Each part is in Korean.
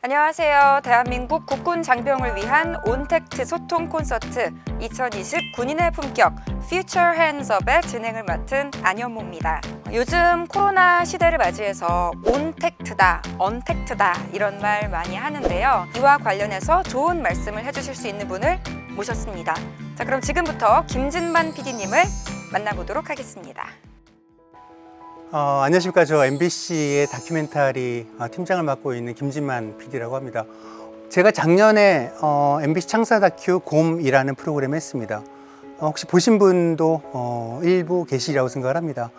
안녕하세요. 대한민국 국군 장병을 위한 온택트 소통 콘서트 2020 군인의 품격 Future Hands Up의 진행을 맡은 안현모입니다. 요즘 코로나 시대를 맞이해서 온택트다, 언택트다 이런 말 많이 하는데요. 이와 관련해서 좋은 말씀을 해주실 수 있는 분을 모셨습니다. 자, 그럼 지금부터 김진만 PD님을 만나보도록 하겠습니다. 안녕하십니까. 저 MBC의 다큐멘터리 팀장을 맡고 있는 김진만 PD라고 합니다. 제가 작년에 MBC 창사 다큐 곰이라는 프로그램을 했습니다. 혹시 보신 분도 일부 계시리라고 생각을 합니다.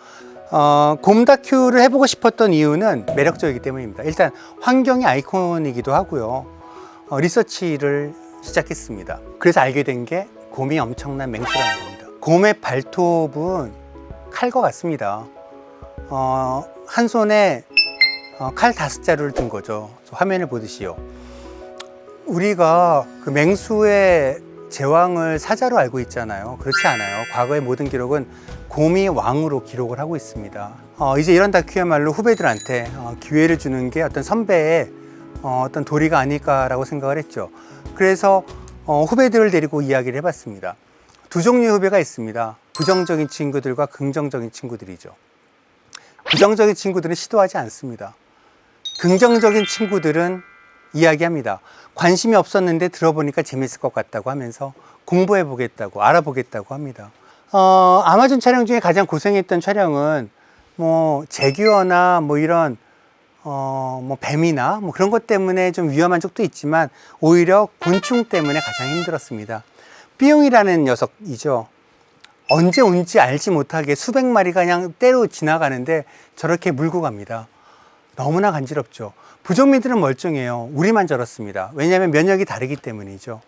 곰 다큐를 해보고 싶었던 이유는 매력적이기 때문입니다. 일단 환경이 아이콘이기도 하고요. 리서치를 시작했습니다. 그래서 알게 된 게 곰이 엄청난 맹수라는 겁니다. 곰의 발톱은 칼과 같습니다. 한 손에 칼 5자루를 든 거죠. 화면을 보듯이요. 우리가 그 맹수의 제왕을 사자로 알고 있잖아요. 그렇지 않아요. 과거의 모든 기록은 곰이 왕으로 기록을 하고 있습니다. 이제 이런 다큐야말로 후배들한테 기회를 주는 게 어떤 선배의 어떤 도리가 아닐까라고 생각을 했죠. 그래서 후배들을 데리고 이야기를 해봤습니다. 두 종류의 후배가 있습니다. 부정적인 친구들과 긍정적인 친구들이죠. 부정적인 친구들은 시도하지 않습니다. 긍정적인 친구들은 이야기합니다. 관심이 없었는데 들어보니까 재밌을 것 같다고 하면서 공부해 보겠다고, 알아보겠다고 합니다. 아마존 촬영 중에 가장 고생했던 촬영은 제규어나 이런 뱀이나 그런 것 때문에 좀 위험한 적도 있지만 오히려 곤충 때문에 가장 힘들었습니다. 삐용이라는 녀석이죠. 언제 온지 알지 못하게 수백 마리가 그냥 때로 지나가는데 저렇게 물고 갑니다. 너무나 간지럽죠. 부정민들은 멀쩡해요. 우리만 저렇습니다. 왜냐하면 면역이 다르기 때문이죠.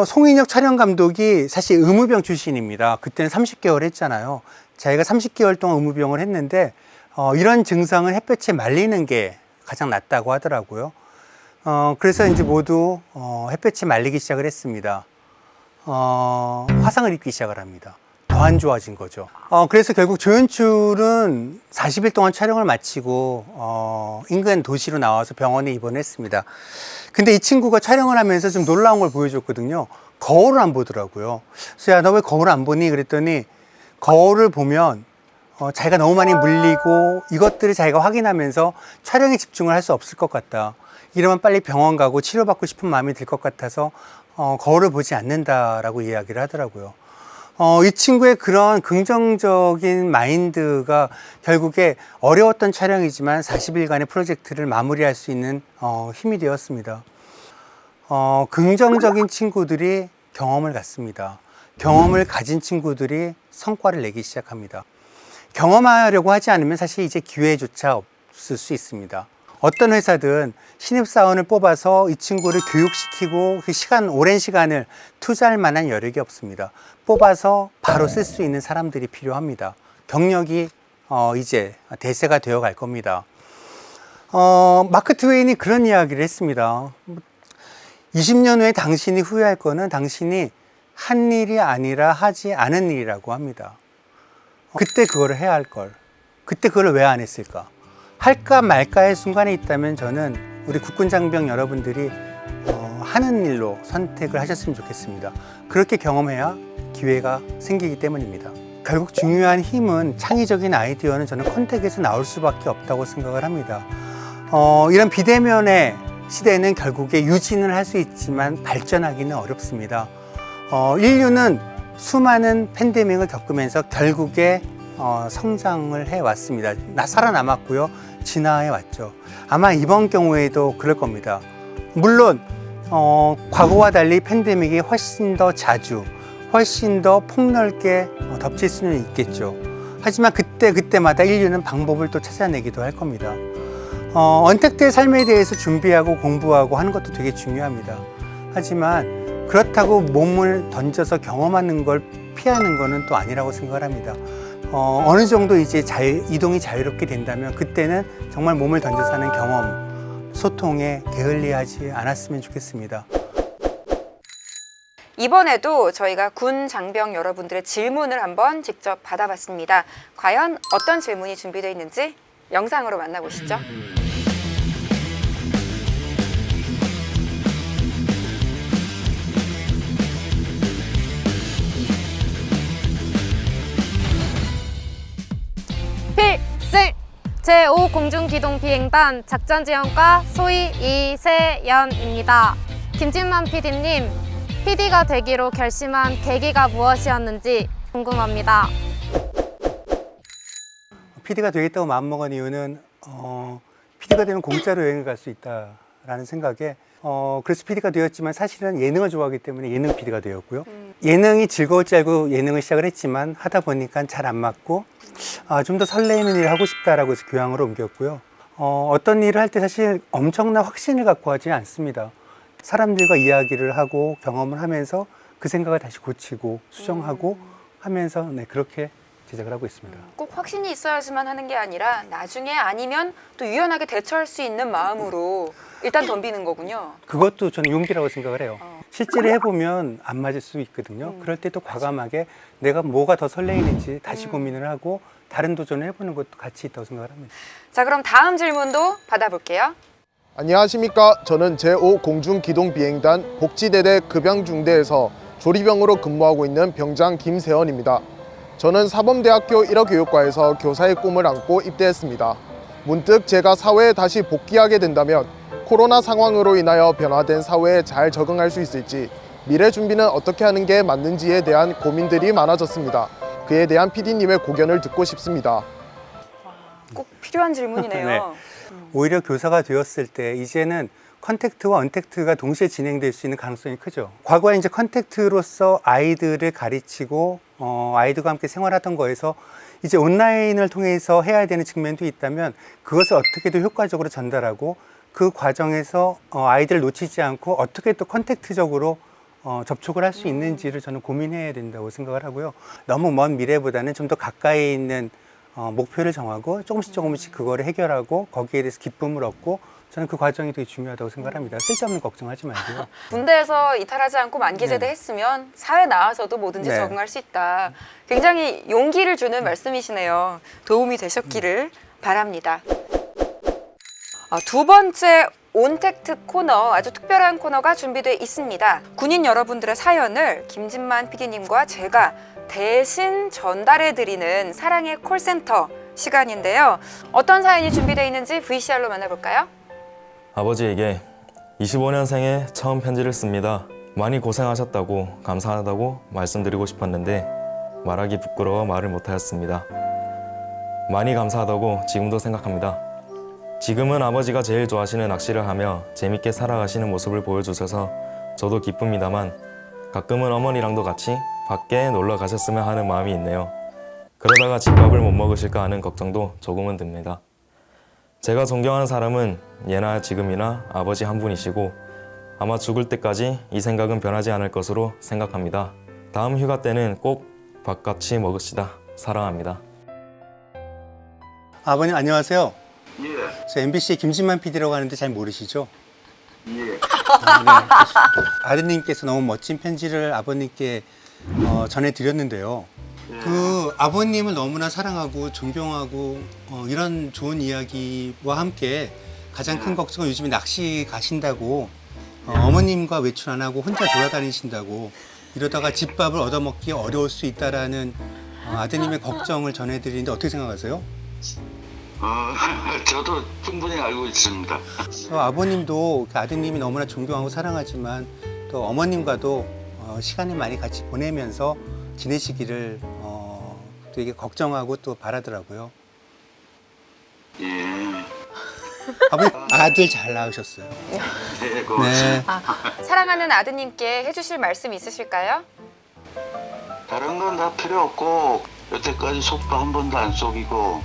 송인혁 촬영 감독이 사실 의무병 출신입니다. 그때는 30개월 했잖아요. 자기가 30개월 동안 의무병을 했는데 이런 증상은 햇볕에 말리는 게 가장 낫다고 하더라고요. 그래서 이제 모두 햇볕에 말리기 시작을 했습니다. 화상을 입기 시작을 합니다. 더 안 좋아진 거죠. 그래서 결국 조연출은 40일 동안 촬영을 마치고 인근 도시로 나와서 병원에 입원했습니다. 근데 이 친구가 촬영을 하면서 좀 놀라운 걸 보여줬거든요. 거울을 안 보더라고요. 그래서 야, 너 왜 거울을 안 보니? 그랬더니 거울을 보면 자기가 너무 많이 물리고 이것들을 자기가 확인하면서 촬영에 집중을 할 수 없을 것 같다. 이러면 빨리 병원 가고 치료받고 싶은 마음이 들 것 같아서 거울을 보지 않는다라고 이야기를 하더라고요. 이 친구의 그런 긍정적인 마인드가 결국에 어려웠던 촬영이지만 40일간의 프로젝트를 마무리할 수 있는 힘이 되었습니다. 긍정적인 친구들이 경험을 갖습니다. 경험을 가진 친구들이 성과를 내기 시작합니다. 경험하려고 하지 않으면 사실 이제 기회조차 없을 수 있습니다. 어떤 회사든 신입사원을 뽑아서 이 친구를 교육시키고 그 오랜 시간을 투자할 만한 여력이 없습니다. 뽑아서 바로 쓸 수 있는 사람들이 필요합니다. 경력이 이제 대세가 되어 갈 겁니다. 마크 트웨인이 그런 이야기를 했습니다. 20년 후에 당신이 후회할 거는 당신이 한 일이 아니라 하지 않은 일이라고 합니다. 그때 그거를 해야 할 걸. 그때 그걸 왜 안 했을까? 할까 말까의 순간에 있다면 저는 우리 국군 장병 여러분들이 하는 일로 선택을 하셨으면 좋겠습니다. 그렇게 경험해야 기회가 생기기 때문입니다. 결국 중요한 힘은 창의적인 아이디어는 저는 컨택에서 나올 수밖에 없다고 생각을 합니다. 이런 비대면의 시대는 결국에 유지는 할 수 있지만 발전하기는 어렵습니다. 인류는 수많은 팬데믹을 겪으면서 결국에 성장을 해왔습니다. 살아남았고요. 진화해왔죠. 아마 이번 경우에도 그럴 겁니다. 물론 과거와 달리 팬데믹이 훨씬 더 자주, 훨씬 더 폭넓게 덮칠 수는 있겠죠. 하지만 그때마다 인류는 방법을 또 찾아내기도 할 겁니다. 언택트의 삶에 대해서 준비하고 공부하고 하는 것도 되게 중요합니다. 하지만 그렇다고 몸을 던져서 경험하는 걸 피하는 것은 또 아니라고 생각을 합니다. 어느 정도 이제 이동이 자유롭게 된다면 그때는 정말 몸을 던져서 하는 경험, 소통에 게을리하지 않았으면 좋겠습니다. 이번에도 저희가 군 장병 여러분들의 질문을 한번 직접 받아봤습니다. 과연 어떤 질문이 준비되어 있는지 영상으로 만나보시죠. 제5 공중기동비행단 작전지원과 소위 이세연입니다. 김진만 PD님, PD가 되기로 결심한 계기가 무엇이었는지 궁금합니다. PD가 되겠다고 마음먹은 이유는 PD가 되면 공짜로 여행을 갈 수 있다라는 생각에 그래서 PD가 되었지만 사실은 예능을 좋아하기 때문에 예능 PD가 되었고요. 예능이 즐거울 줄 알고 예능을 시작을 했지만 하다 보니까 잘 안 맞고 좀 더 설레이는 일을 하고 싶다라고 해서 교양으로 옮겼고요. 어떤 일을 할 때 사실 엄청난 확신을 갖고 하지 않습니다. 사람들과 이야기를 하고 경험을 하면서 그 생각을 다시 고치고 수정하고 하면서 그렇게 제작을 하고 있습니다. 꼭 확신이 있어야지만 하는 게 아니라 나중에 아니면 또 유연하게 대처할 수 있는 마음으로 일단 덤비는 거군요. 그것도 저는 용기라고 생각을 해요. 실제로 해보면 안 맞을 수 있거든요. 그럴 때 또 과감하게 내가 뭐가 더 설레이는지 다시 고민을 하고 다른 도전을 해보는 것도 가치 있다고 생각을 합니다. 자, 그럼 다음 질문도 받아볼게요. 안녕하십니까. 저는 제5 공중기동비행단 복지대대 급양중대에서 조리병으로 근무하고 있는 병장 김세원입니다. 저는 사범대학교 1호 교육과에서 교사의 꿈을 안고 입대했습니다. 문득 제가 사회에 다시 복귀하게 된다면 코로나 상황으로 인하여 변화된 사회에 잘 적응할 수 있을지, 미래 준비는 어떻게 하는 게 맞는지에 대한 고민들이 많아졌습니다. 그에 대한 PD님의 고견을 듣고 싶습니다. 꼭 필요한 질문이네요. 네. 오히려 교사가 되었을 때 이제는 컨택트와 언택트가 동시에 진행될 수 있는 가능성이 크죠. 과거에 이제 컨택트로서 아이들을 가르치고 아이들과 함께 생활하던 거에서 이제 온라인을 통해서 해야 되는 측면도 있다면 그것을 어떻게 더 효과적으로 전달하고 그 과정에서 아이들을 놓치지 않고 어떻게 또 컨택트적으로 접촉을 할 수 있는지를 저는 고민해야 된다고 생각을 하고요. 너무 먼 미래보다는 좀 더 가까이 있는 목표를 정하고 조금씩 그거를 해결하고 거기에 대해서 기쁨을 얻고 저는 그 과정이 되게 중요하다고 생각을 합니다. 쓸데없는 걱정하지 말고요. 군대에서 이탈하지 않고 만기제대 했으면 사회 나와서도 뭐든지 네. 적응할 수 있다. 굉장히 용기를 주는 말씀이시네요. 도움이 되셨기를 바랍니다. 두 번째 온택트 코너, 아주 특별한 코너가 준비되어 있습니다. 군인 여러분들의 사연을 김진만 PD님과 제가 대신 전달해드리는 사랑의 콜센터 시간인데요. 어떤 사연이 준비되어 있는지 VCR로 만나볼까요? 아버지에게 25년생에 처음 편지를 씁니다. 많이 고생하셨다고 감사하다고 말씀드리고 싶었는데 말하기 부끄러워 말을 못하였습니다. 많이 감사하다고 지금도 생각합니다. 지금은 아버지가 제일 좋아하시는 낚시를 하며 재밌게 살아가시는 모습을 보여주셔서 저도 기쁩니다만 가끔은 어머니랑도 같이 밖에 놀러 가셨으면 하는 마음이 있네요. 그러다가 집밥을 못 먹으실까 하는 걱정도 조금은 듭니다. 제가 존경하는 사람은 예나 지금이나 아버지 한 분이시고 아마 죽을 때까지 이 생각은 변하지 않을 것으로 생각합니다. 다음 휴가 때는 꼭 밥 같이 먹읍시다. 사랑합니다. 아버님 안녕하세요. 예, 저 MBC 김진만 PD라고 하는데 잘 모르시죠? 예. 네. 아드님께서 너무 멋진 편지를 아버님께 전해드렸는데요. 그 아버님을 너무나 사랑하고 존경하고 이런 좋은 이야기와 함께 가장 큰 걱정은 요즘에 낚시 가신다고 어머님과 외출 안 하고 혼자 돌아다니신다고 이러다가 집밥을 얻어먹기 어려울 수 있다라는 아드님의 걱정을 전해드리는데 어떻게 생각하세요? 저도 충분히 알고 있습니다. 아버님도 아드님이 너무나 존경하고 사랑하지만 또 어머님과도 시간을 많이 같이 보내면서 지내시기를 되게 걱정하고 또 바라더라고요. 예, 아버님 아들 잘 낳으셨어요. 네, 고맙습니다. 사랑하는 아드님께 해주실 말씀 있으실까요? 다른 건 다 필요 없고 여태까지 속도 한 번도 안 속이고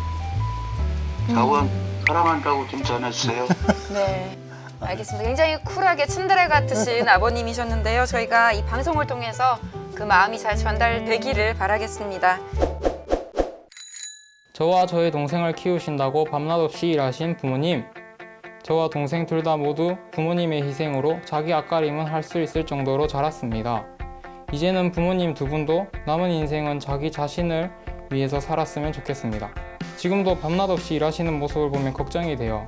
자원 사랑한다고 좀 전해주세요. 네. 알겠습니다. 굉장히 쿨하게 츤데레 같으신 아버님이셨는데요. 저희가 이 방송을 통해서 그 마음이 잘 전달되기를 바라겠습니다. 저와 저의 동생을 키우신다고 밤낮 없이 일하신 부모님. 저와 동생 둘 다 모두 부모님의 희생으로 자기 앞가림은 할 수 있을 정도로 자랐습니다. 이제는 부모님 두 분도 남은 인생은 자기 자신을 위해서 살았으면 좋겠습니다. 지금도 밤낮 없이 일하시는 모습을 보면 걱정이 돼요.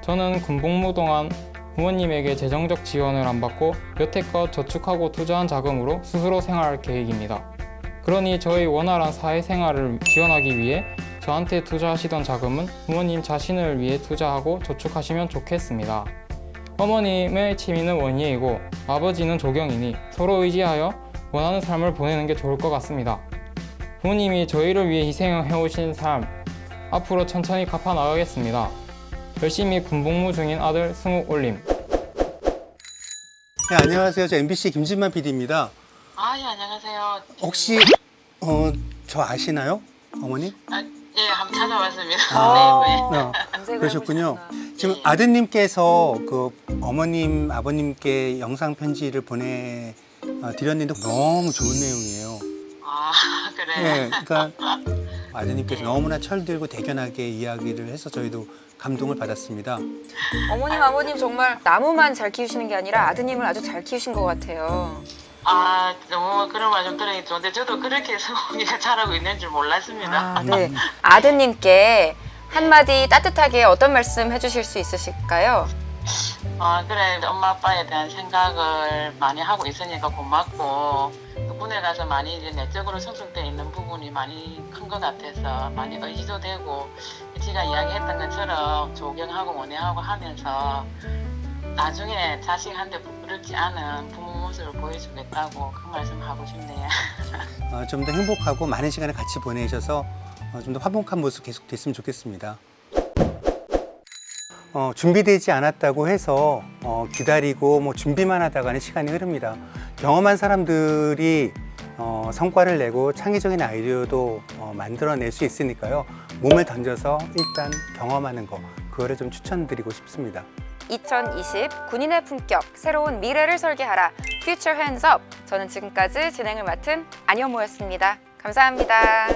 저는 군복무 동안 부모님에게 재정적 지원을 안 받고 여태껏 저축하고 투자한 자금으로 스스로 생활할 계획입니다. 그러니 저의 원활한 사회생활을 지원하기 위해 저한테 투자하시던 자금은 부모님 자신을 위해 투자하고 저축하시면 좋겠습니다. 어머님의 취미는 원예이고 아버지는 조경이니 서로 의지하여 원하는 삶을 보내는 게 좋을 것 같습니다. 부모님이 저희를 위해 희생해오신 삶 앞으로 천천히 갚아 나가겠습니다. 열심히 군복무 중인 아들 승욱 올림. 네, 안녕하세요. 저 MBC 김진만 PD입니다. 아, 예, 안녕하세요. 혹시 저 아시나요? 어머니? 예, 한번 찾아봤습니다. 아. 네, 검색을 그러셨군요. 해보셨구나. 지금 아드님께서 그 어머님, 아버님께 영상 편지를 보내 드렸는데 너무 좋은 내용이에요. 아, 그래. 네, 그러니까 아드님께서 너무나 철들고 대견하게 이야기를 해서 저희도 감동을 받았습니다. 어머님, 아버님 정말 나무만 잘 키우시는 게 아니라 아드님을 아주 잘 키우신 것 같아요. 아, 너무 그런 말 좀 들으니 좋은데 저도 그렇게 성훈이가 잘하고 있는 줄 몰랐습니다. 아, 네. 아드님께 한마디 따뜻하게 어떤 말씀 해주실 수 있으실까요? 그래. 엄마 아빠에 대한 생각을 많이 하고 있으니까 고맙고 또 군에 가서 많이 이제 내적으로 성숙되어 있는 부분이 많이 큰 것 같아서 많이 의지도 되고 제가 이야기했던 것처럼 조경하고 원해하고 하면서 나중에 자식한테 부끄럽지 않은 부모 모습을 보여주겠다고 그 말씀 하고 싶네요. 좀 더 행복하고 많은 시간을 같이 보내셔서 좀 더 화목한 모습 계속 됐으면 좋겠습니다. 준비되지 않았다고 해서 기다리고 뭐 준비만 하다가는 시간이 흐릅니다. 경험한 사람들이 성과를 내고 창의적인 아이디어도 만들어낼 수 있으니까요. 몸을 던져서 일단 경험하는 거, 그거를 좀 추천드리고 싶습니다. 2020 군인의 품격, 새로운 미래를 설계하라. Future Hands Up. 저는 지금까지 진행을 맡은 안효모였습니다. 감사합니다.